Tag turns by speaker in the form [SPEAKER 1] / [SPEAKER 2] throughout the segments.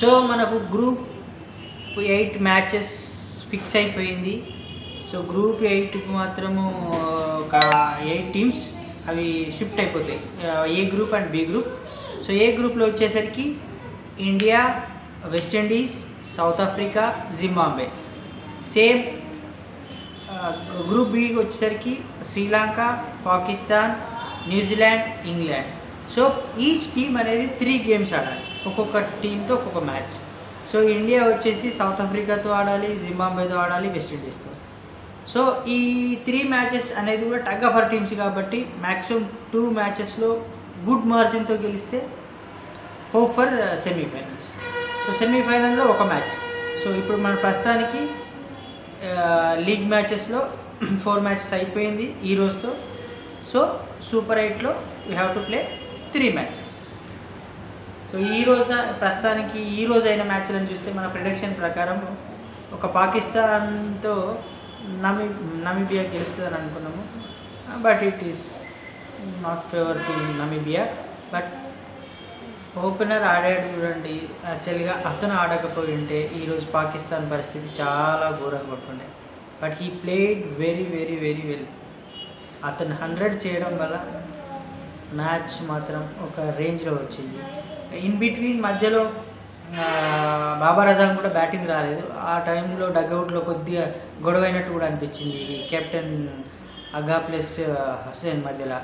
[SPEAKER 1] So మనకు group 8 matches fix అయిపోయింది. So group 8కి మాత్రము ఒక 8 టీమ్స్ అవి షిఫ్ట్ అయిపోతాయి, A group and B group. So A గ్రూప్లో వచ్చేసరికి India, West Indies, south Africa, Zimbabwe. Same group బికి వచ్చేసరికి Sri Lanka, Pakistan, New Zealand, England. So each team అనేది 3 గేమ్స్ ఆడాలి, ఒక్కొక్క టీంతో ఒక్కొక్క మ్యాచ్. సో ఇండియా వచ్చేసి సౌత్ ఆఫ్రికాతో ఆడాలి, జింబాబ్వేతో ఆడాలి, వెస్టిండీస్తో. సో ఈ 3 మ్యాచెస్ అనేది కూడా టగ్ ఆఫ్ వార్ టీమ్స్ కాబట్టి మ్యాక్సిమం 2 మ్యాచెస్లో గుడ్ మార్జిన్తో గెలిస్తే హోప్ ఫర్ సెమీఫైనల్స్. సో సెమీఫైనల్లో ఒక మ్యాచ్. సో ఇప్పుడు మన ప్రస్తుతానికి లీగ్ మ్యాచెస్లో 4 మ్యాచెస్ అయిపోయింది ఈ రోజుతో. సో సూపర్ 8లో we have to play 3 matches. So ఈ రోజు ప్రస్తుతానికి ఈ రోజు అయిన మ్యాచ్లను చూస్తే మన ప్రిడిక్షన్ ప్రకారం ఒక పాకిస్తాన్తో నమీబియా గెలుస్తుందని అనుకున్నాము, but it is not favour to Namibia. But opener ఆడాడు చూడండి, యాక్చువల్గా అతను ఆడకపోయి ఉంటే ఈరోజు పాకిస్తాన్ పరిస్థితి చాలా ఘోరంగా ఉంటుండే. But he played very very very well. అతను 100 చేయడం వల్ల మ్యాచ్ మాత్రం ఒక రేంజ్లో వచ్చింది. ఇన్ బిట్వీన్ మధ్యలో బాబర్ అజామ్ కూడా బ్యాటింగ్ రాలేదు. ఆ టైంలో డగ్అవుట్లో కొద్దిగా గొడవైనట్టు కూడా అనిపించింది కెప్టెన్ అగా ప్లస్ హుసేన్ మధ్యలో,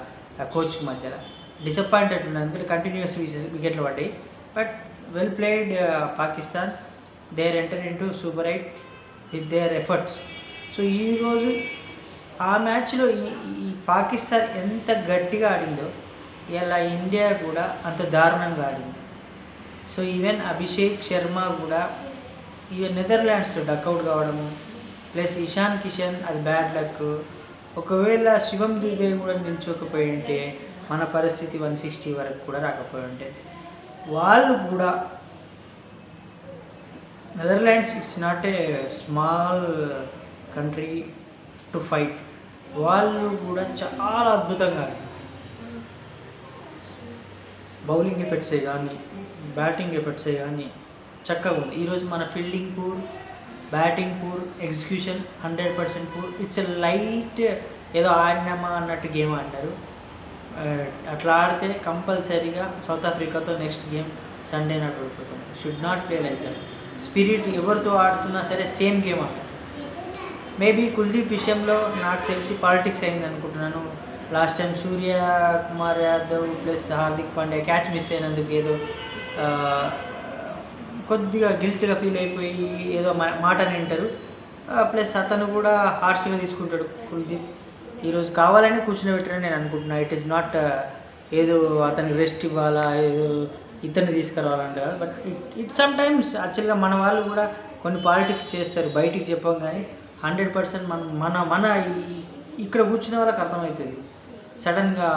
[SPEAKER 1] కోచ్కి మధ్యలో. డిసప్పాయింటెడ్ ఉన్నది, ఎందుకంటే కంటిన్యూస్ వికెట్లు పడ్డాయి. But well played Pakistan. They are enter into super 8 with their efforts. So ఈరోజు ఆ మ్యాచ్లో ఈ పాకిస్తాన్ ఎంత గట్టిగా ఆడిందో ఇలా ఇండియా కూడా అంత దారుణంగా ఆడింది. సో ఈవెన్ అభిషేక్ శర్మ కూడా ఈవెన్ నెదర్లాండ్స్లో డక్అవుట్ కావడము, ప్లస్ ఇషాన్ కిషన్ అది బ్యాడ్ లక్. ఒకవేళ శివం దుబే కూడా నిల్చోకపోయి ఉంటే మన పరిస్థితి 160 వరకు కూడా రాకపోయి ఉంటే. వాళ్ళు కూడా Netherlands it's not a small country to fight. వాళ్ళు కూడా చాలా అద్భుతంగా ఆడారు. బౌలింగ్ ఎఫెక్ట్సే కానీ బ్యాటింగ్ ఎఫెక్ట్సే కానీ చక్కగా ఉంది. ఈరోజు మన fielding poor, batting poor, execution 100% poor. It's a light ఏదో ఆడినామా అన్నట్టు గేమ్ ఆడినారు. అట్లా ఆడితే కంపల్సరీగా సౌత్ ఆఫ్రికాతో నెక్స్ట్ గేమ్ సండే నాడు ఓడిపోతుంది. Should not play like that. Spirit ఎవరితో ఆడుతున్నా సరే సేమ్ గేమ్ ఆడాలి. మేబీ కుల్దీప్ విషయంలో నాకు తెలిసి పాలిటిక్స్ అయింది అనుకుంటున్నాను. Last time Surya Kumar Yadav plus Hardik Pandya catch miss అయినందుకు ఏదో కొద్దిగా గిల్ట్గా ఫీల్ అయిపోయి ఏదో మాటని వింటారు. ప్లస్ అతను కూడా హార్ష్గా తీసుకుంటాడు కుల్దీప్. ఈరోజు కావాలని కూర్చుని నేను అనుకుంటున్నా. ఇట్ ఈస్ నాట్ ఏదో అతనికి రెస్ట్ ఇవ్వాలా, ఏదో ఇతన్ని తీసుకురావాలంట. బట్ ఇట్ సమ్ టైమ్స్ యాక్చువల్గా మన వాళ్ళు కూడా కొన్ని పాలిటిక్స్ చేస్తారు, బయటికి చెప్పం కానీ 100% మన మన ఇక్కడ కూర్చునే వాళ్ళకి అర్థమవుతుంది. సడన్గా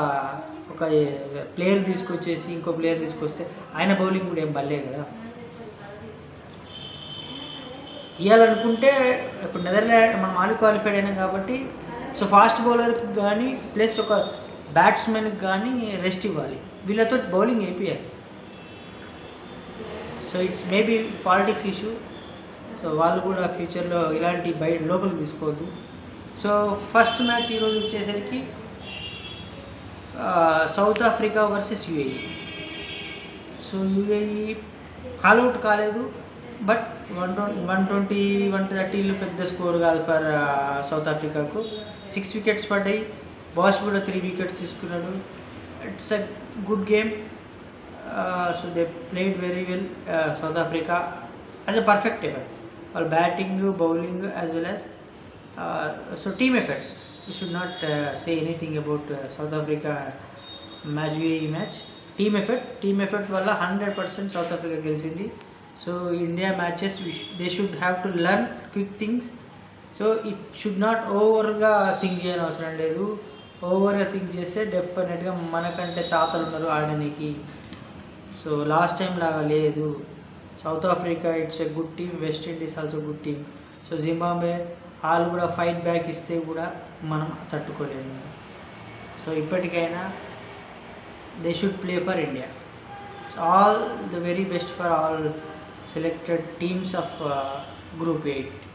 [SPEAKER 1] ఒక ప్లేయర్ తీసుకొచ్చేసి ఇంకో ప్లేయర్ తీసుకొస్తే ఆయన బౌలింగ్ కూడా ఏం బల్లే కదా. ఇవ్వాలనుకుంటే ఇప్పుడు నెదర్లాండ్ మనం ఆల్ క్వాలిఫైడ్ అయినాం కాబట్టి సో ఫాస్ట్ బౌలర్కి కానీ ప్లస్ ఒక బ్యాట్స్మెన్కి కానీ రెస్ట్ ఇవ్వాలి, వీళ్ళతో బౌలింగ్ వేపియాలి. So it's maybe politics issue. So వాళ్ళు కూడా ఫ్యూచర్లో ఇలాంటి బయట లోపలికి తీసుకోవద్దు. సో ఫస్ట్ మ్యాచ్ ఈరోజు వచ్చేసరికి south Africa versus UAE. So UAE all out కాలేదు, బట్ 120-130 పెద్ద స్కోర్ కాదు ఫర్ సౌత్ ఆఫ్రికాకు. 6 వికెట్స్ పడ్డాయి. బాష్ కూడా 3 వికెట్స్ తీసుకున్నాడు. It's a good game. So they played very well south Africa as a perfect effort. వాళ్ళ batting, bowling as well as so team effort. We should not say anything about South Africa match, UAE match. Team effort వల్ల 100% South Africa గెలిచింది. So India matches they should have to learn quick things. So it should not ఓవర్గా think చేయని అవసరం లేదు. ఓవర్గా think చేస్తే డెఫినెట్గా మనకంటే తాతలు ఉన్నారు ఆడడానికి. సో లాస్ట్ టైం లాగా లేదు. South Africa it's a good team, west Indies also good team. So Zimbabwe వాళ్ళు కూడా ఫైట్ బ్యాక్ ఇస్తే కూడా మనం తట్టుకోలేము. సో ఇప్పటికైనా they should play for India. So all the very best for all selected teams of Group 8.